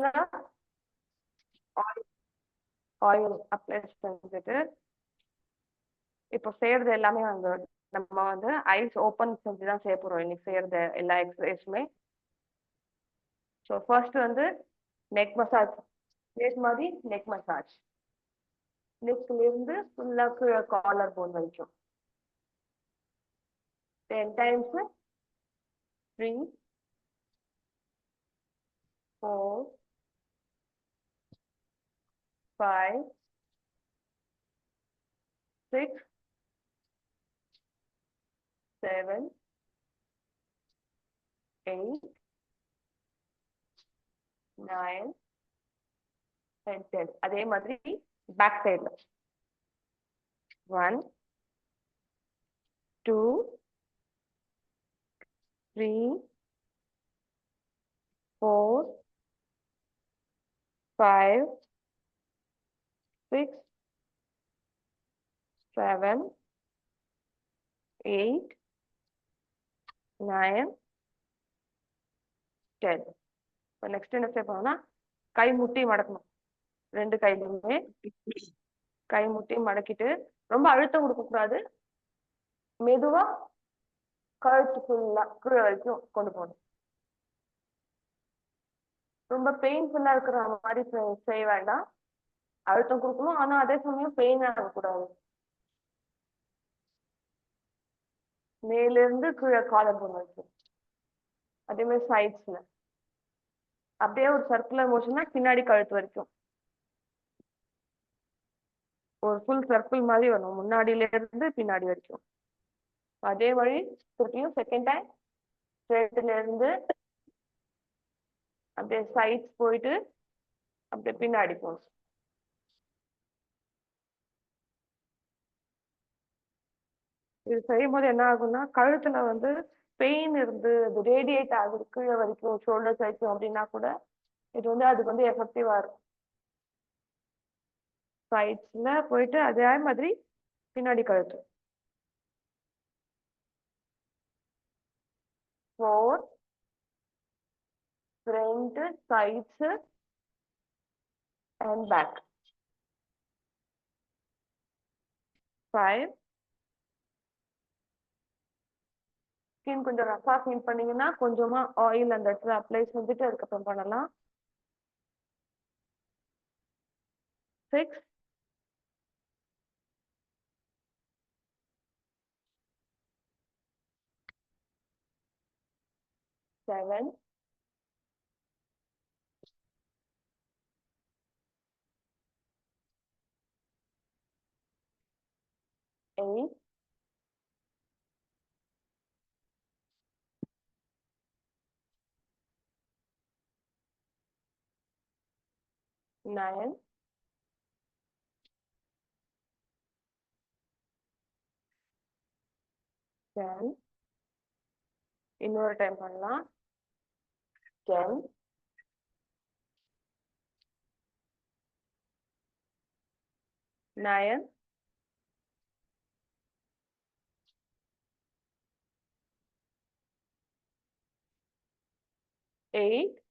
ஃபேஸ்ல oil apply செஞ்சுட்டு இப்போ செய்யறது எல்லாமே வந்து நம்ம வந்து ஐஸ் ஓப்பன் செஞ்சு தான் செய்ய போறோம் இன்னைக்கு செய்யறது எல்லா எக்ஸசைஸுமே. ஸோ ஃபர்ஸ்ட் வந்து நெக் மசாஜ், ஃபேஸ் மாதிரி நெக் மசாஜ், நெக்ல இருந்து ஃபுல்லா காலர் போன் வரைக்கும் 10 டைம்ஸ். 3 4 5 6 7 8 9 and 10. அதே மாதிரி பேக் சைட்ல 1 2 3 4 5 6 7 8 9 10. இப்போ நெக்ஸ்ட் என்ன செய்ய போறோம்னா கை முட்டி மடக்கணும். 2 கையிலுமே கை முட்டி மடக்கிட்டு ரொம்ப அழுத்தம் கொடுக்க கூடாது, மெதுவா கழுத்து ஃபுல்லா கீழே வரைக்கும் கொண்டு போகணும். ரொம்ப பெயின்ஃபுல்லா இருக்கிற மாதிரி செய்ய வேண்டாம், அழுத்தம் கொடுக்கணும், ஆனா அதே சமயம் பெயின் ஆகக்கூடாது. மேல இருந்து கீழே காலர் போன் வரைக்கும். அதே மாதிரி சைட்ஸ்ல அப்படியே ஒரு சர்க்குலர் மோஷன்னா பின்னாடி கழுத்து வரைக்கும் ஒரு ஃபுல் சர்க்கிள் மாதிரி வரும், முன்னாடியில இருந்து பின்னாடி வரைக்கும். அதே மாதிரி திருப்பியும் செகண்ட் டைம் ஸ்ட்ரெயிட்ல இருந்து அப்படியே சைட்ஸ் போயிட்டு அப்படியே பின்னாடி போகணும். இது செய்யும் போது என்ன ஆகும்னா கழுத்துல வந்து பெயின் இருந்து அது ரேடியேட் ஆகுது கீழே வரைக்கும் ஷோல்டர்ஸ் வரைக்கும் அப்படின்னா கூட இது வந்து அதுக்கு வந்து எஃபெக்டிவா இருக்கும். சைட்ஸ்ல போயிட்டு அதே மாதிரி பின்னாடி கழுத்து 4 front, sides and back 5. Skin கொஞ்சம் ரஃபா ஃபீல் பண்ணீங்கன்னா கொஞ்சமா ஆயில் அந்த இடத்துல அப்ளை செஞ்சுட்டு அதுக்கப்புறம் பண்ணலாம். 6 7 8 9 10. இன்னொரு டைம் பண்ணலாம். 10 9 8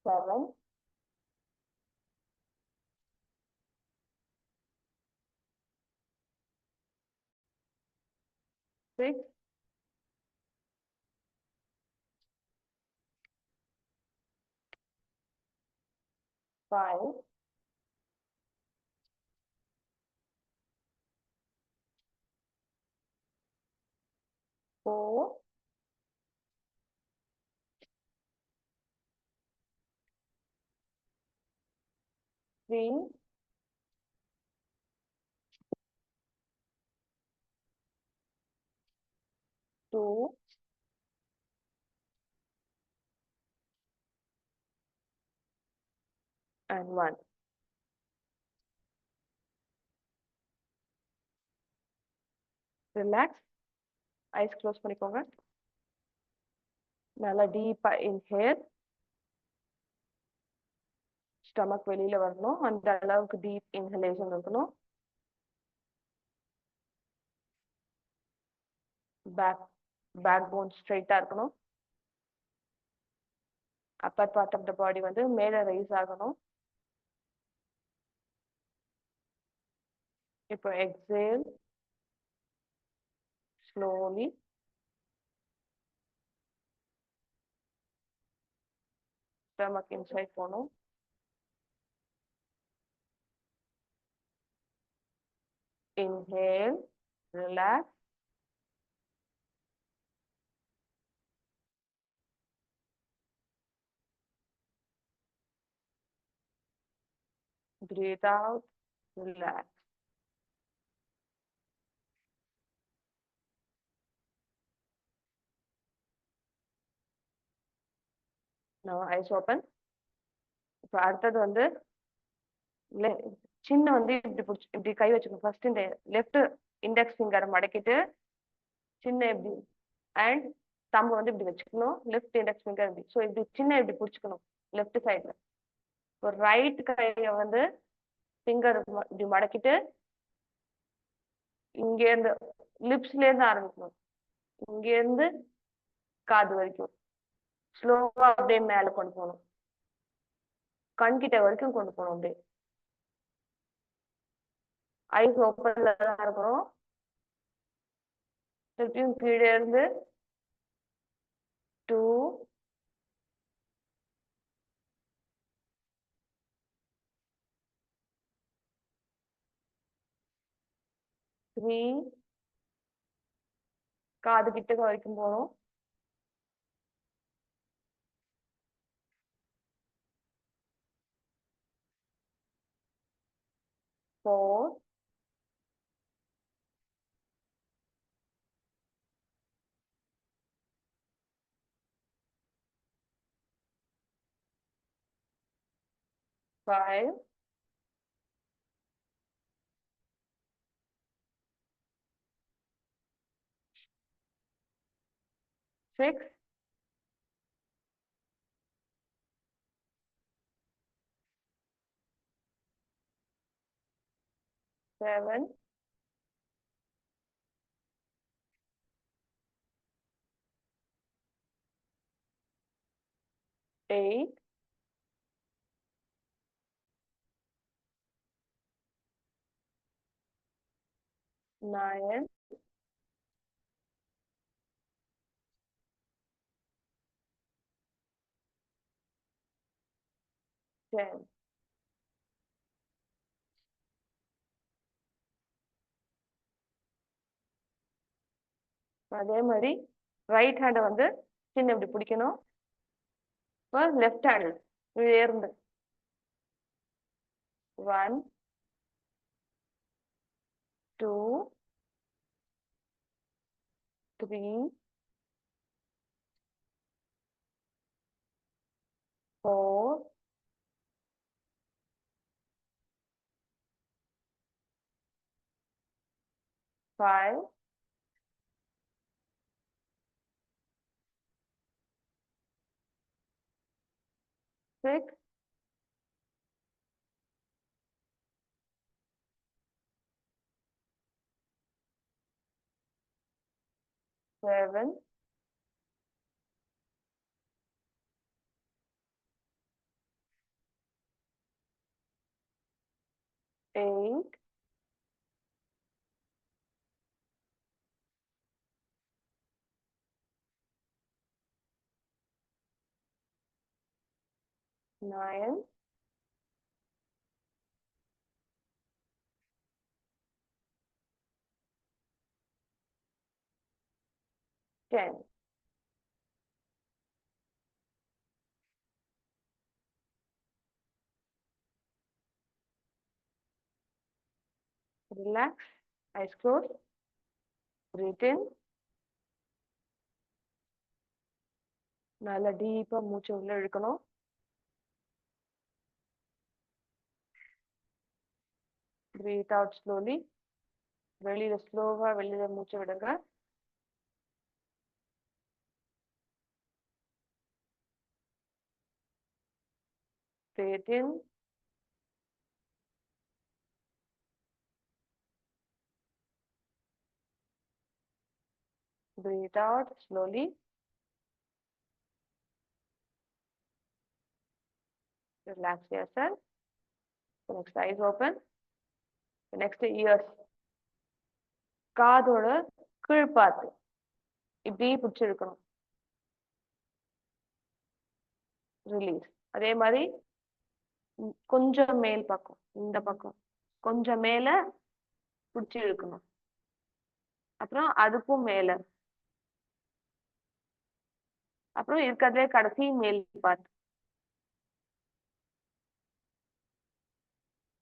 7 6 5 4 3 2 and 1. ரிலாக்ஸ், ஐஸ் க்ளோஸ் பண்ணிக்கோங்க. நல்லா டீப்பா இன்ஹேல், ஸ்டமக் வெளியில வரணும், அந்த அளவுக்கு டீப் இன்ஹலேஷன் இருக்கணும். பேக் போன் ஸ்ட்ரைட்டா இருக்கணும். அப்பர் பார்ட் ஆஃப் த பாடி வந்து மேல ரைஸ் ஆகணும். இப்போ எக்ஸேல் ஸ்லோலி ஸ்டமக் இன்சைட் போகணும். Inhale, relax. Breathe out, relax. Now eyes open. இப்போ அடுத்தது வந்து சின்ன வந்து இப்படி கை வச்சுக்கணும். ஃபர்ஸ்ட் இந்த லெஃப்ட் இண்டெக்ஸ் ஃபிங்கரை மடக்கிட்டு சின்ன இப்படி அண்ட் தம்பு வந்து இப்படி வச்சுக்கணும். லெஃப்ட் இண்டெக்ஸ் ஃபிங்கர் இப்படி. ஸோ இப்படி சின்ன இப்படி பிடிச்சிக்கணும் லெஃப்ட் சைட்ல. ஒரு ரைட் கையை வந்து ஃபிங்கர் இப்படி மடக்கிட்டு இங்க இருந்து லிப்ஸ்ல இருந்து ஆரம்பிக்கணும். இங்க இருந்து காது வரைக்கும் ஸ்லோவா அப்படியே மேல கொண்டு போகணும். கண்கிட்ட வரைக்கும் கொண்டு போகணும். அப்படியே ஐஸ் ஓப்பன்ல தான் இருக்கிறோம். திருப்பியும் கீழே இருந்து 2 3 காது கிட்ட வரைக்கும் போகணும். 4 5 6 7 8 9 10. அதே மாதிரி ரைட் ஹேண்டை வந்து சின்ன இப்படி பிடிக்கணும். இப்போ லெஃப்ட் ஹேண்ட் இருந்து 1 2 3 4 5 6 7 8 9 10. Relax, eyes closed. Breathe in. நல்லா டீப்பா மூச்சு உள்ள இழுக்கணும். Breathe out slowly. வெளியில ஸ்லோவா வெளியில மூச்சு விடுங்க. Breathe in. Breathe out slowly. Relax yourself. The next eyes open. The next ears. காதோட கீழ்பாத்து இப்படி பிடிச்சிருக்கணும். ரிலீஸ். அதே மாதிரி கொஞ்சம் மேல் பக்கம், இந்த பக்கம் கொஞ்சம் மேல பிடிச்சி இழுக்கணும். அப்புறம் அதுக்கும் மேல, அப்புறம் இருக்கிறதுலே கடைசி மேல் பார்ட்.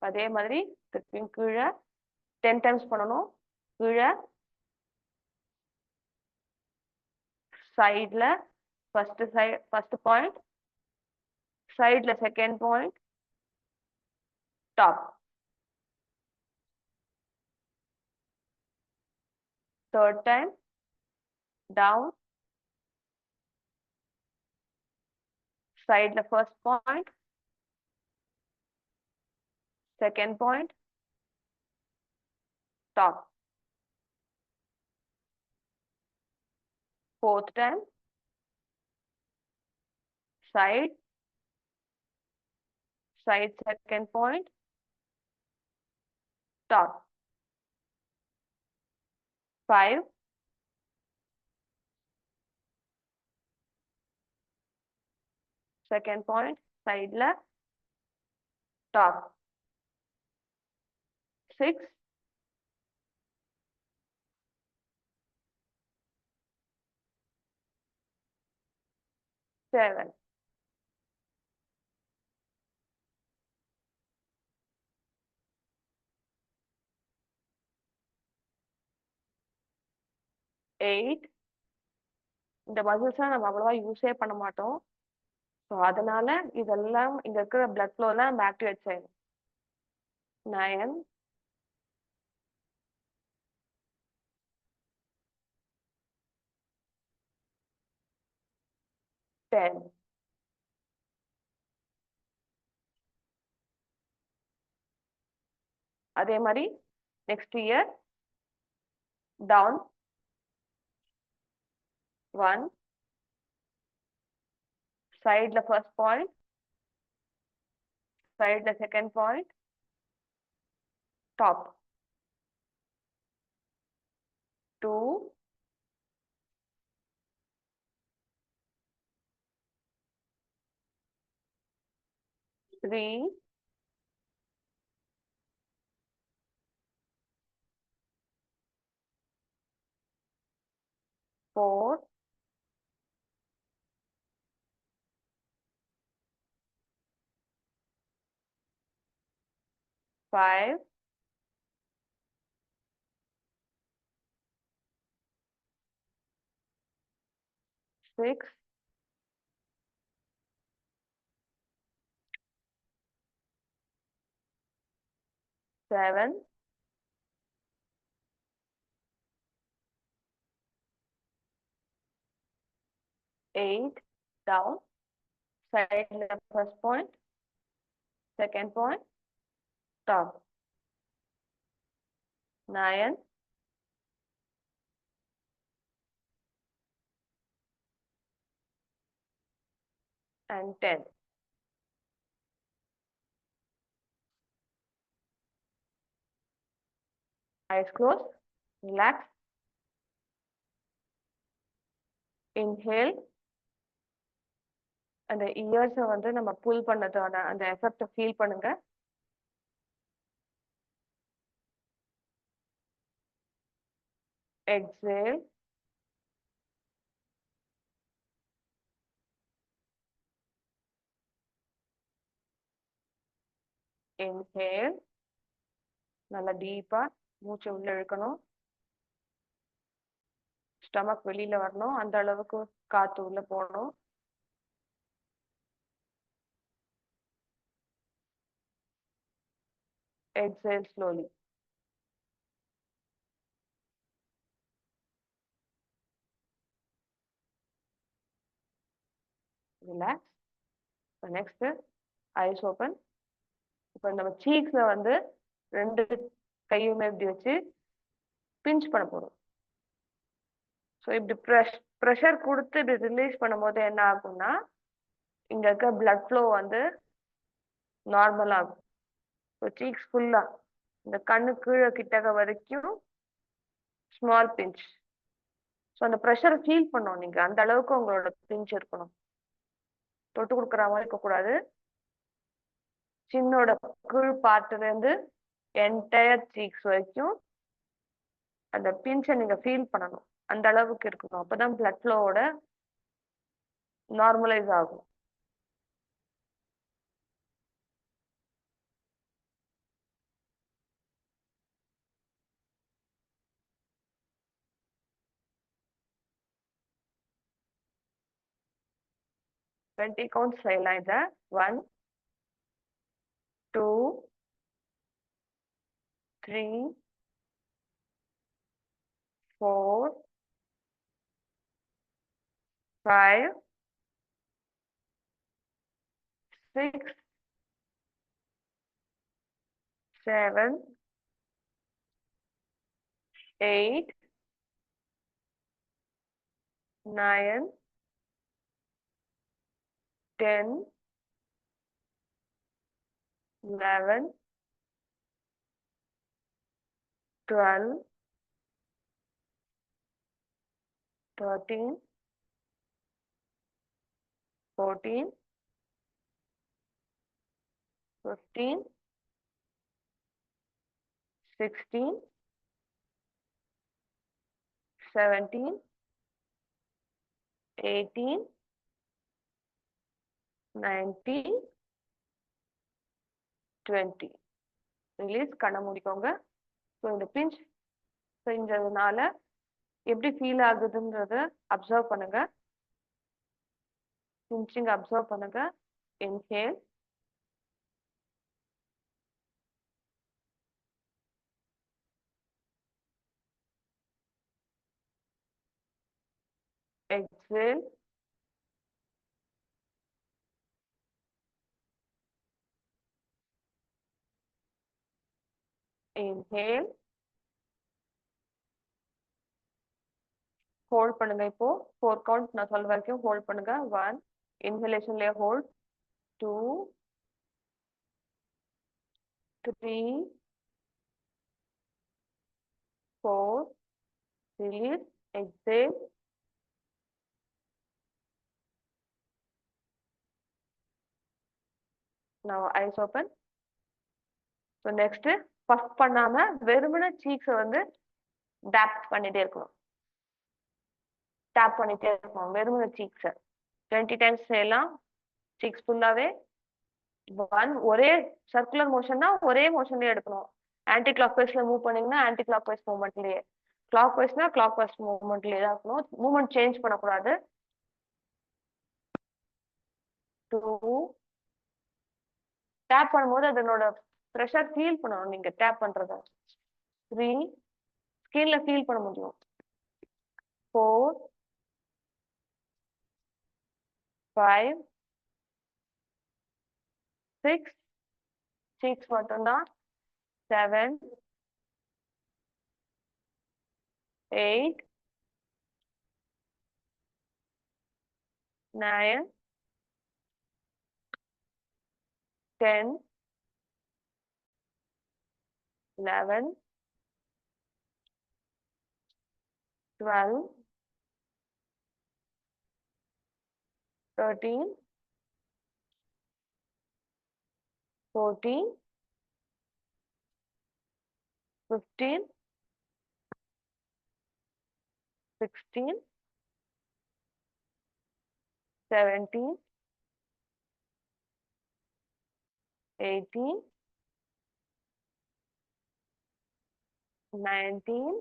அதே மாதிரி திருப்பியும் கீழே 10 டைம்ஸ் பண்ணணும். கீழே, சைட்ல ஃபர்ஸ்ட் பாயிண்ட், சைட்ல second point, top. Third time, down, side the first point, second point, top. Fourth time, side second point, top. 5, second point, side left, top. 6, 7, 8. இந்த மசில்ஸ்லாம் நம்ம அவ்வளவா யூஸே பண்ண மாட்டோம். ஸோ அதனால இதெல்லாம் இங்க இருக்கிற பிளட் ஃப்ளோ எல்லாம் நம்ம ஆக்டிவேட் செய்யணும். 9, 10. அதே மாதிரி நெக்ஸ்ட் இயர் டவுன் 1, சைட்ல ஃபர்ஸ்ட் பாயிண்ட், சைட்ல second point, top. 2, 3, 4, 5, 6, 7, 8, down, side left first point, second point, top. 9, and 10. Eyes closed, relax. Inhale. அந்த இயர்ஸை வந்து நம்ம புல் பண்ணதான அந்த எஃபெக்டை ஃபீல் பண்ணுங்க. Exhale. Inhale. நல்லா டீப்பா மூச்சை உள்ள இழுக்கணும். ஸ்டமக் வெளியில வரணும். அந்த அளவுக்கு காத்து உள்ள போகணும். Exhale slowly. Relax. Next, eyes open. இப்போ நம்ம சீக்ஸ்ல வந்து 2 கையுமே இப்படி வச்சு பிஞ்ச் பண்ண போறோம். ஸோ இப்படி ப்ரெஷர் கொடுத்து இப்படி ரிலீஸ் பண்ணும்போது என்ன ஆகும்னா இங்க இருக்க பிளட் ஃப்ளோ வந்து நார்மல் ஆகும். ஸோ சீக்ஸ் ஃபுல்லா இந்த கண்ணு கீழே கிட்டக வரைக்கும் ஸ்மால் பிஞ்ச். ஸோ அந்த ப்ரெஷரை ஃபீல் பண்ணணும் நீங்க, அந்த அளவுக்கு உங்களோட பிஞ்ச் இருக்கணும். தொட்டு கொடுக்குற மாதிரி இருக்கக்கூடாது. சின்னோட கீழ் பார்ட்ல இருந்து என்டையர் சீக்ஸ் வரைக்கும் அந்த பிஞ்சை நீங்க ஃபீல் பண்ணணும். அந்த அளவுக்கு இருக்கணும். அப்பதான் பிளட் ஃப்ளோவோட நார்மலைஸ் ஆகும். டுவெண்ட்டி கவுண்ட்ஸ் செய்யலாம் இதை. 1 2 3 4 5 6 7 8 9 10 11 12 13 14 15 16 17 18 19 20. ரிலீஸ், கண்ண மூடிக்கோங்க. ஸோ இந்த பிஞ்ச் செஞ்சதுனால எப்படி ஃபீல் ஆகுதுன்றத அப்சர்வ் பண்ணுங்க. பிஞ்சிங் அப்சர்வ் பண்ணுங்க. இன்ஹேல், exhale, inhale, ஹோல்ட் பண்ணுங்க. இப்போ 4 கவுண்ட் நான் சொல்ற வரைக்கும் ஹோல்ட் பண்ணுங்க. 1 இன்ஹலேஷன்லயே hold, 2 3 4 release, exhale. Now eyes open. So next puff பண்ணாம வெறுமனே சீக்ஸை வந்து டேப் பண்ணிட்டே இருக்கணும். டேப் பண்ணிட்டே இருக்கணும் வெறுமனே சீக்ஸை. 20 டைம்ஸ் செய்யலாம் சீக்ஸ் ஃபுல்லாவே. ஒரே சர்க்குலர் மோஷன்னா ஒரே மோஷன்லயே எடுக்கணும். ஆன்டி கிளாக் வைஸ்ல மூவ் பண்ணீங்கன்னா ஆன்டி கிளாக் வைஸ் மூவ்மெண்ட்லயே, கிளாக் வைஸ்னா கிளாக் வைஸ் மூவ்மெண்ட்லயே தான் இருக்கணும். மூவ்மெண்ட் சேஞ்ச் பண்ணக்கூடாது. 2 டேப் பண்ணும்போது அதனோட ப்ரெஷர் ஃபீல் பண்ணணும் நீங்க டேப் பண்றத. 3 ஸ்கின்ல ஃபீல் பண்ண முடியும். 4 5 6 6 மட்டும்தான். 7 8 9 10 11 12 13 14 15 16 17 18 19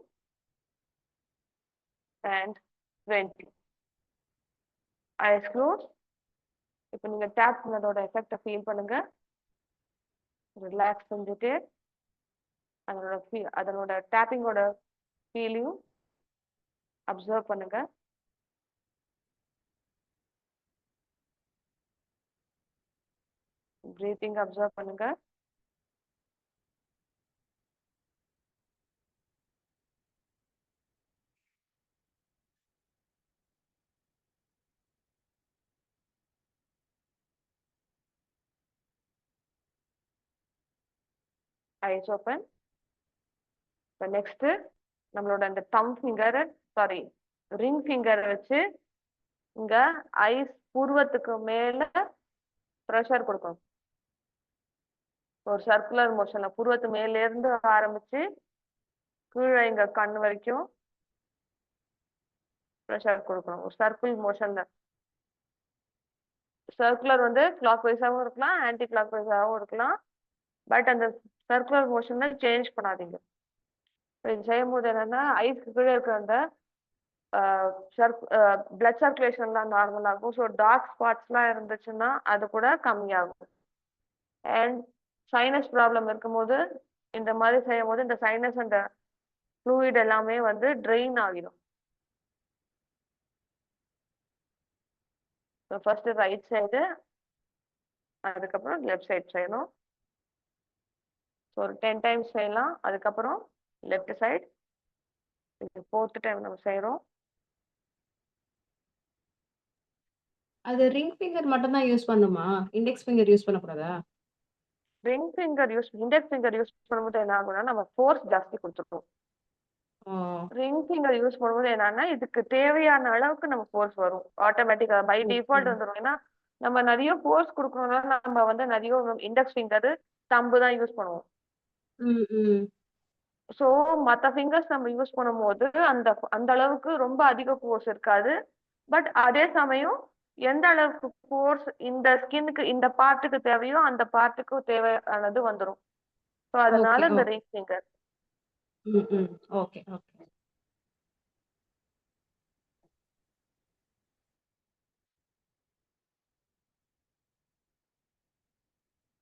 and 20. Ice close. இப்போ நீங்க டேப் பண்ணதோட எஃபெக்டை ஃபீல் பண்ணுங்க. ரிலாக்ஸ் செஞ்சுட்டு அதனோட டேப்பிங்கோட ஃபீலையும் அப்சர்வ் பண்ணுங்க. பிரீத்திங் அப்சர்வ் பண்ணுங்க. Ice open. இப்போ நெக்ஸ்ட் நம்மளோட அந்த தம் ஃபிங்கர், சாரி ரிங் ஃபிங்கரை வச்சு இங்க ஐஸ் புருவத்துக்கு மேல ப்ரெஷர் கொடுக்கணும். ஒரு சர்க்குலர் மோஷன்ல புருவத்து மேல இருந்து ஆரம்பிச்சு கீழே இங்க கண் வரைக்கும் ப்ரெஷர் கொடுக்கணும். ஒரு சர்க்கிள் மோஷன்ல. சர்க்குலர் வந்து கிளாக் வைஸாகவும் இருக்கலாம், ஆன்டி கிளாக் வைஸாகவும் இருக்கலாம். பட் அந்த சர்க்குலர் மோஷனை சேஞ்ச் பண்ணாதீங்க. இது செய்யும் போது என்னன்னா ஐஸ்க்கு கீழே இருக்கிற அந்த பிளட் சர்க்குலேஷன்லாம் நார்மல் ஆகும். ஸோ டார்க் ஸ்பாட்ஸ்லாம் இருந்துச்சுன்னா அது கூட கம்மியாகும். அண்ட் சைனஸ் ப்ராப்ளம் இருக்கும்போது இந்த மாதிரி செய்யும் போது இந்த சைனஸ் அந்த ஃப்ளூயிட் எல்லாமே வந்து ட்ரெயின் ஆகிடும். ஃபர்ஸ்ட் ரைட் சைடு, அதுக்கப்புறம் லெஃப்ட் சைடு செய்யணும். ஸோ ஒரு 10 டைம்ஸ் செய்யலாம். அதுக்கப்புறம் லெஃப்ட் சைடு, இது 4th டைம் நம்ம செய்கிறோம். அது ரிங் ஃபிங்கர் மட்டும் தான் யூஸ் பண்ணுமா? இண்டெக்ஸ் ஃபிங்கர் யூஸ் பண்ணக்கூடாதா? Ring finger index finger use பண்ணும்போது என்ன ஆகும்னா நம்ம ஃபோர்ஸ் ஜாஸ்தி கொடுத்துருக்கோம். ரிங் ஃபிங்கர் யூஸ் பண்ணும்போது என்னன்னா இதுக்கு தேவையான அளவுக்கு நம்ம ஃபோர்ஸ் வரும். ஆட்டோமேட்டிக்கா பை டிஃபால்ட் வந்துடும். ஏன்னா நம்ம நிறைய ஃபோர்ஸ் கொடுக்கணும்னா நம்ம வந்து நிறைய இண்டெக்ஸ் ஃபிங்கர், தம்பு தான் யூஸ் பண்ணுவோம். ஸோ மற்ற ஃபிங்கர்ஸ் நம்ம யூஸ் பண்ணும்போது அந்த அந்த அளவுக்கு ரொம்ப அதிக ஃபோர்ஸ் இருக்காது. பட் அதே சமயம் எந்த அளவுக்கு ஃபோர்ஸ் இந்த ஸ்கின்னுக்கு இந்த பார்ட்டுக்கு தேவையோ அந்த பார்ட்டுக்கு தேவையானது வந்துடும். ஸோ அதனால இந்த ரிங் ஃபிங்கர். Okay okay.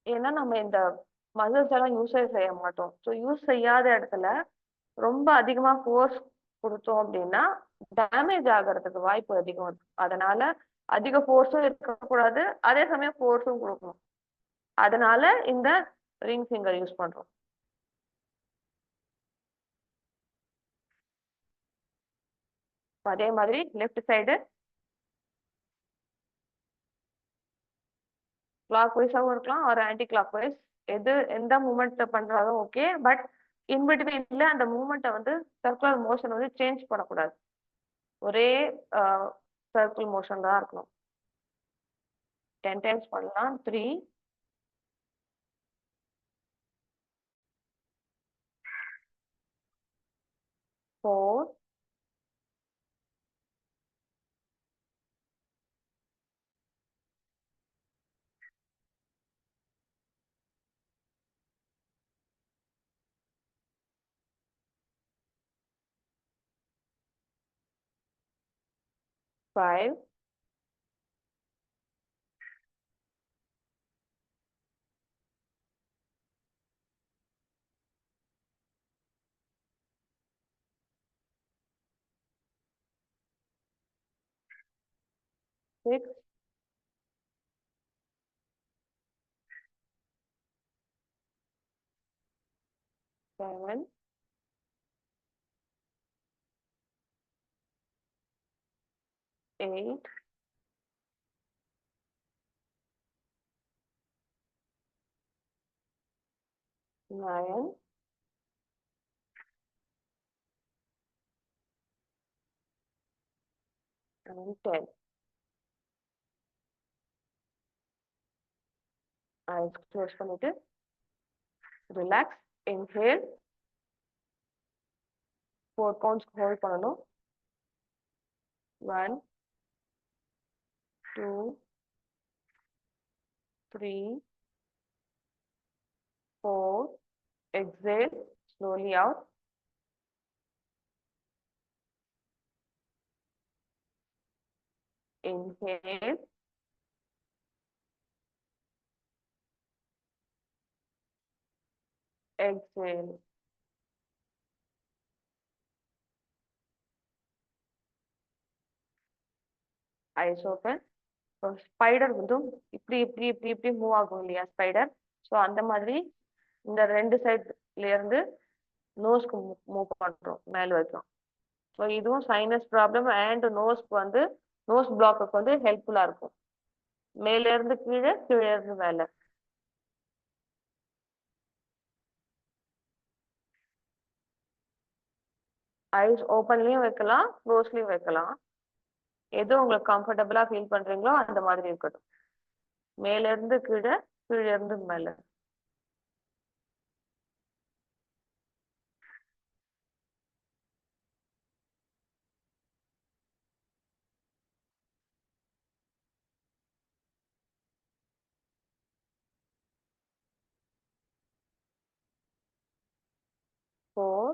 ஏன்னா நம்ம இந்த மசில்ஸ் எல்லாம் யூஸே செய்ய மாட்டோம். ஸோ யூஸ் செய்யாத இடத்துல ரொம்ப அதிகமா ஃபோர்ஸ் கொடுத்தோம் அப்படின்னா டேமேஜ் ஆகிறதுக்கு வாய்ப்பு அதிகம் இருக்கு. அதனால அதிக ஃபோர்ஸும் இருக்கக்கூடாது, அதே சமயம் ஃபோர்ஸும் கொடுக்கணும். அதனால இந்த ரிங் ஃபிங்கர் யூஸ் பண்றோம். அதே மாதிரி லெஃப்ட் சைடு கிளாக் வைஸாகவும் இருக்கலாம், ஒரு ஆன்டி கிளாக் வைஸ், எந்த மூமெண்ட் பண்றாலும் ஓகே. பட் இன்பிட்வீன்ல அந்த மூமெண்ட்டை வந்து சர்க்குலர் மோஷன் வந்து சேஞ்ச் பண்ணக்கூடாது. ஒரே சர்க்கிள் மோஷன் தான் இருக்கணும். 10 டைம்ஸ் பண்ணலாம். 3, 4, 5, 6, 7, 8, 9, and 10. Eyes close பண்ணிட்டு ரிலாக்ஸ். இன்ஹேல் 4 கவுண்ட்ஸ் ஹோல்ட் பண்ணணும். 1, 2, 3, 4. Exhale slowly out. Inhale. Exhale. Eyes open. Spider வந்து இப்படி இப்படி இப்படி இப்படி மூவ் ஆகும் இல்லையா ஸ்பைடர். ஸோ அந்த மாதிரி இந்த 2 சைட்ல இருந்து நோஸ்க்கு மூவ் பண்றோம் மேல் வரைக்கும். ஸோ இதுவும் சைனஸ் ப்ராப்ளம் அண்ட் நோஸ்க்கு வந்து நோஸ் பிளாக்குக்கு வந்து ஹெல்ப்ஃபுல்லா இருக்கும். மேல இருந்து கீழே, கீழே இருந்து மேல. ஐஸ் ஓப்பன்லயும் வைக்கலாம், க்ளோஸ்லயும் வைக்கலாம். எது உங்களுக்கு கம்ஃபர்டபுளா ஃபீல் பண்றீங்களோ அந்த மாதிரி இருக்கட்டும். மேல இருந்து கீழே, கீழே இருந்து மேல. Four,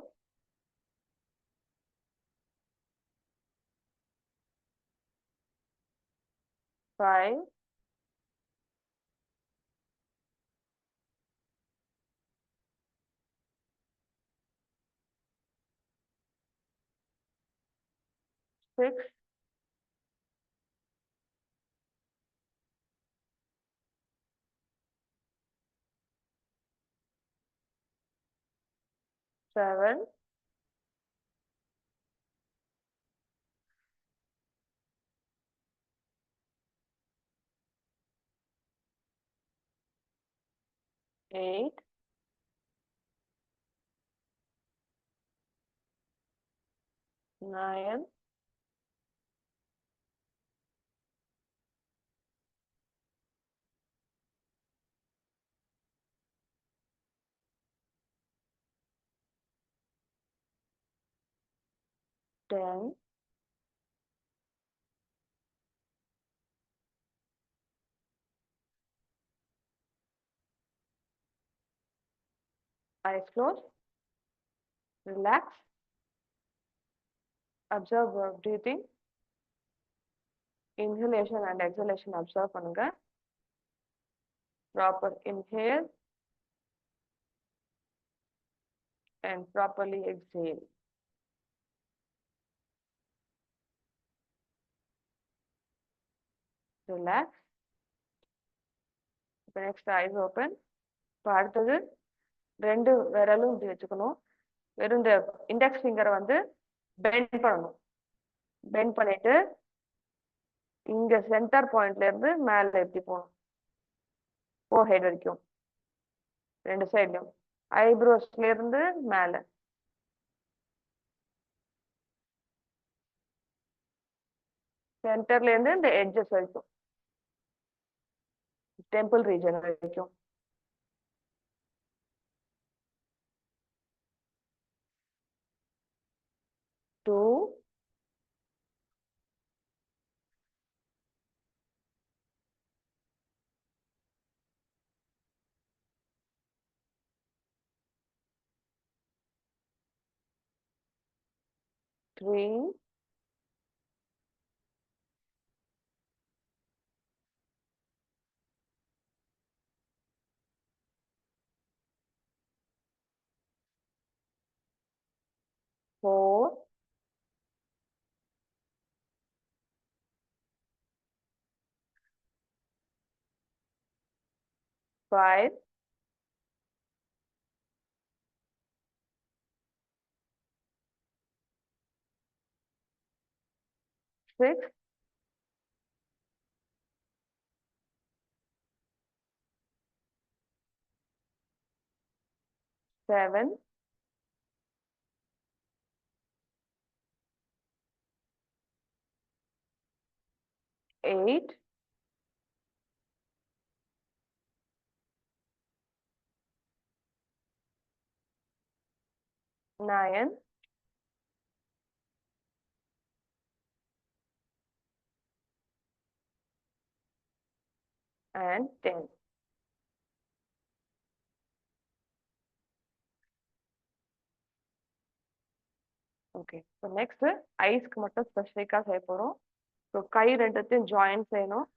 five, six, seven, 8, 9, 10, eyes closed, relax, observe your breathing, inhalation and exhalation observe பண்ணுங்க. Proper inhale and properly exhale. Relax. இப்போ next eyes open. இப்போ அடுத்தது 2 விரலும் இப்படி வச்சுக்கணும். வெறும் இந்த இண்டெக்ஸ் ஃபிங்கரை வந்து பெண்ட் பண்ணணும். பெண்ட் பண்ணிட்டு இங்க சென்டர் பாயிண்ட்ல இருந்து மேல எப்படி போகணும், ஃபோர்ஹெட் வரைக்கும் 2 சைட்லயும். ஐப்ரோஸ்ல இருந்து மேல, சென்டர்ல இருந்து இந்த எட்ஜஸ் வரைக்கும், டெம்பிள் ரீஜன் வரைக்கும். 2, 3, 4, 5, 6, 7, 8, 9, 10. ஓகே, ஸோ நெக்ஸ்ட் ஐஸ்க்கு மட்டும் ஸ்பெசிஃபிக்காக செய்ய போகிறோம். ஸோ கை ரெண்டுத்தையும் ஜாயின் செய்யணும்.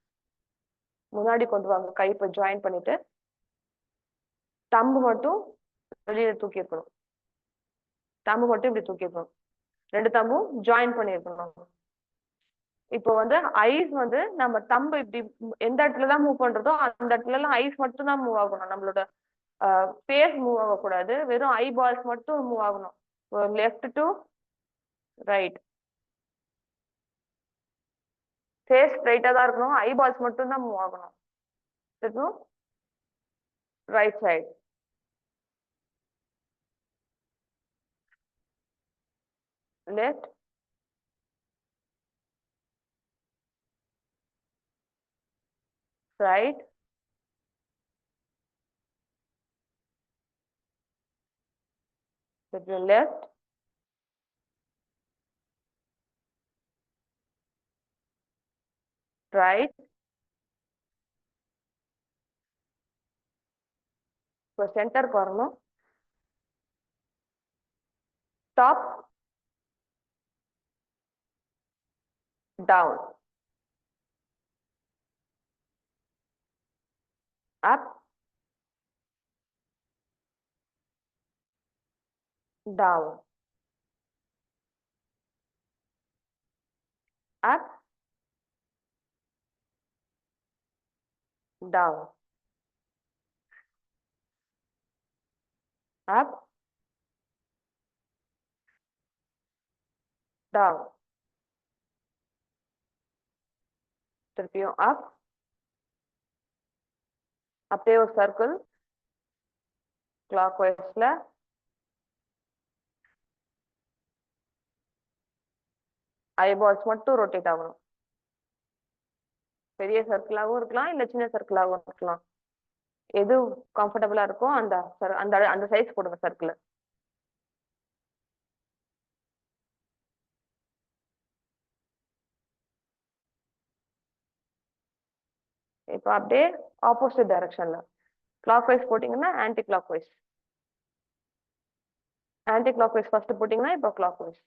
முன்னாடி கொண்டு வாங்க, கை இப்போ ஜாயின் பண்ணிட்டு தம்பு மட்டும் வெளியில தூக்கி இருக்கணும். தம்பு மட்டும் இப்படி தூக்கி இருக்கணும். 2 தம்பும் ஜாயின் பண்ணியிருக்கணும். இப்போ வந்து ஐஸ் வந்து நம்ம தம்பு இப்படி எந்த இடத்துல தான் மூவ் பண்றதோ அந்த இடத்துல எல்லாம் ஐஸ் மட்டும் தான் மூவ் ஆகணும். நம்மளோட ஃபேஸ் மூவ் ஆகக்கூடாது. வெறும் ஐ பால்ஸ் மட்டும் மூவ் ஆகணும். Left to right. ஃபேஸ் ஸ்ட்ரைட்டா தான் இருக்கணும். ஐ பால்ஸ் மட்டும் தான் மூவ் ஆகணும். இருக்கணும் right side. left, right, between left, right, இப்போ சென்டருக்கு வரணும், top, down, up, down, up, down, up, down, திருப்பியும் up, அப்படியே ஒரு சர்க்கிள் கிளாக் வைஸ்ல, ஐபால்ஸ் மட்டும் ரொட்டேட் ஆகணும். பெரிய சர்க்கிளாகவும் இருக்கலாம், இல்லை சின்ன சர்க்கிளாகவும் இருக்கலாம். எது கம்ஃபர்டபுளா இருக்கோ அந்த அந்த அந்த சைஸ் போடுங்க சர்க்கிள். இப்போ அப்படியே ஆப்போசிட் டைரக்ஷன்ல கிளாக் வைஸ் போட்டீங்கன்னா anticlockwise, anticlockwise first போட்டீங்கன்னா இப்போ கிளாக் வைஸ்.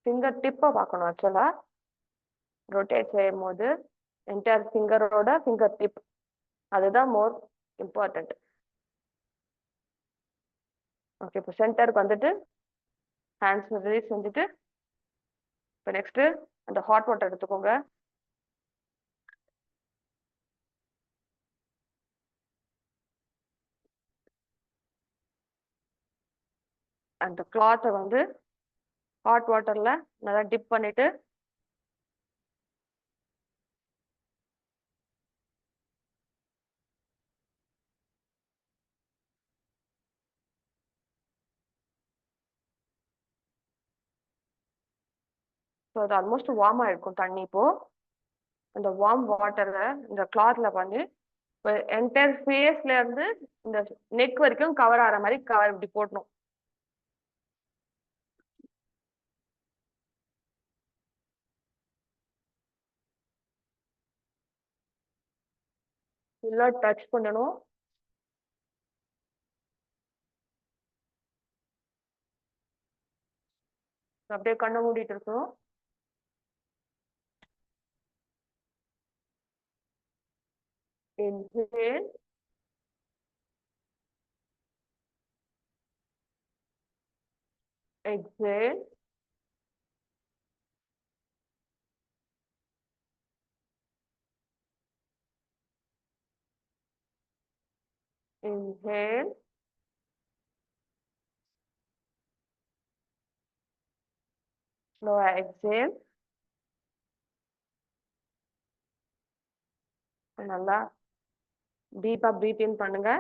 ஃபிங்கர் டிப்பை பார்க்கணும் ஆக்சுவலா ரொட்டேட் செய்யும் போது என்டையர் ஃபிங்கரோட ஃபிங்கர் டிப் அதுதான் மோர் இம்பார்ட்டன்ட். ஓகே, இப்போ சென்டருக்கு வந்துட்டு ஹேண்ட்ஸ் ரிலீஸ் செஞ்சுட்டு இப்போ நெக்ஸ்ட் அந்த ஹாட் வாட்டர் எடுத்துக்கோங்க. அந்த கிளாத்தை வந்து ஹாட் வாட்டர்ல நல்லா டிப் பண்ணிட்டு ஸோ அது ஆல்மோஸ்ட் வார்ம் ஆயிருக்கும் தண்ணி. இப்போ அந்த வார்ம் வாட்டர்ல இந்த கிளாத்ல பண்ணி என்டையர் ஃபேஸ்ல இருந்து இந்த நெக் வரைக்கும் கவர் ஆகிற மாதிரி கவர் இப்படி போடணும். ஃபுல்லா டச் பண்ணணும். அப்படியே கண்ணை மூடிட்டு இருக்கணும். Inhale, exhale, inhale, slow exhale. நல்லா டீப்பா பிரீத் இன் பண்ணுங்க.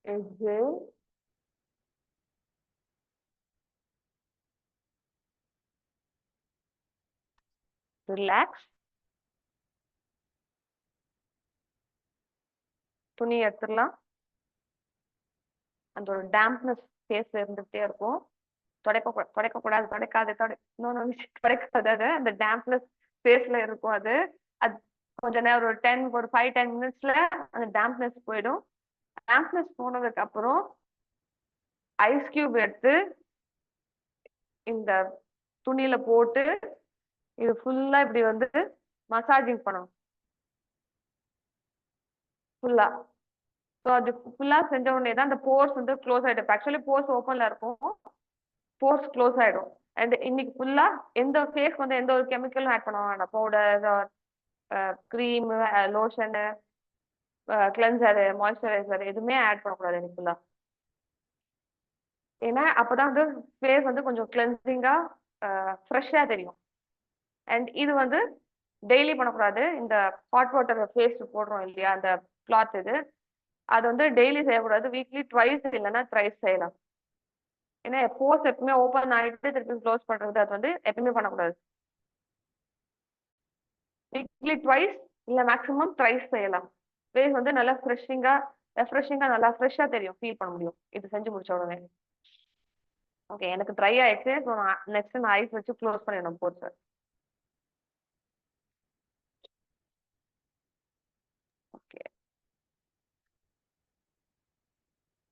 Exhale, relax. துணி எடுத்துடலாம். அந்த ஒரு டேம்ப்னஸ் ஃபேஸ்ல இருந்துகிட்டே இருக்கும். துடைக்கக்கூடாது, துடைக்காது. அந்த டேம்ப்னஸ் ஃபேஸ்ல இருக்கும். அது அது கொஞ்ச நேரம் ஒரு 5-10 மினிட்ஸ்ல அந்த டேம்ப்னஸ் போயிடும். டேம்ப்னஸ் போனதுக்கு அப்புறம் ஐஸ் கியூப் எடுத்து இந்த துணியில போட்டு இது ஃபுல்லா இப்படி வந்து மசாஜிங் பண்ணணும் ஃபுல்லா. ஸோ அது ஃபுல்லா செஞ்ச உடனே தான் அந்த போர்ஸ் வந்து க்ளோஸ் ஆயிடும். ஆக்சுவலி போர்ஸ் ஓப்பன்ல இருக்கும், போர்ஸ் க்ளோஸ் ஆயிடும். அண்ட் இன்னைக்கு ஃபுல்லா எந்த ஃபேஸ் வந்து எந்த ஒரு கெமிக்கலும் ஆட் பண்ண வேண்டாம். பவுடர், க்ரீம், லோஷனு, கிளென்சரு, மாய்ஸ்சரைசர் எதுவுமே ஆட் பண்ணக்கூடாது இன்னைக்கு ஃபுல்லா. ஏன்னா அப்பதான் வந்து ஃபேஸ் வந்து கொஞ்சம் கிளென்சிங்கா ஃப்ரெஷ்ஷா தெரியும். அண்ட் இது வந்து டெய்லி பண்ணக்கூடாது. இந்த ஹாட் வாட்டர் ஃபேஸ் போடுறோம் இல்லையா? அந்த கிளாத் இது. அது வந்து டெய்லி செய்யக்கூடாது. வீக்லி ட்வைஸ் இல்லன்னா த்ரைஸ் செய்யலாம். ஏன்னா போர்ஸ் எப்பவுமே ஓப்பன் ஆயிட்டு திருப்பி க்ளோஸ் பண்றது அது வந்து எப்பவுமே பண்ணக்கூடாது. வீக்லி ட்வைஸ் இல்ல மேக்ஸிமம் த்ரைஸ் செய்யலாம். ஃபேஸ் வந்து நல்லா ரெஃப்ரெஷிங்கா நல்லா ஃப்ரெஷ்ஷா தெரியும். ஃபீல் பண்ண முடியும். இது செஞ்சு முடிச்ச உடனே. ஓகே. எனக்கு ட்ரை ஆயிடுச்சு. ஸோ நான் நெக்ஸ்ட் நான் ஐஸ் வச்சு க்ளோஸ் பண்ணிடணும் போர்ஸ.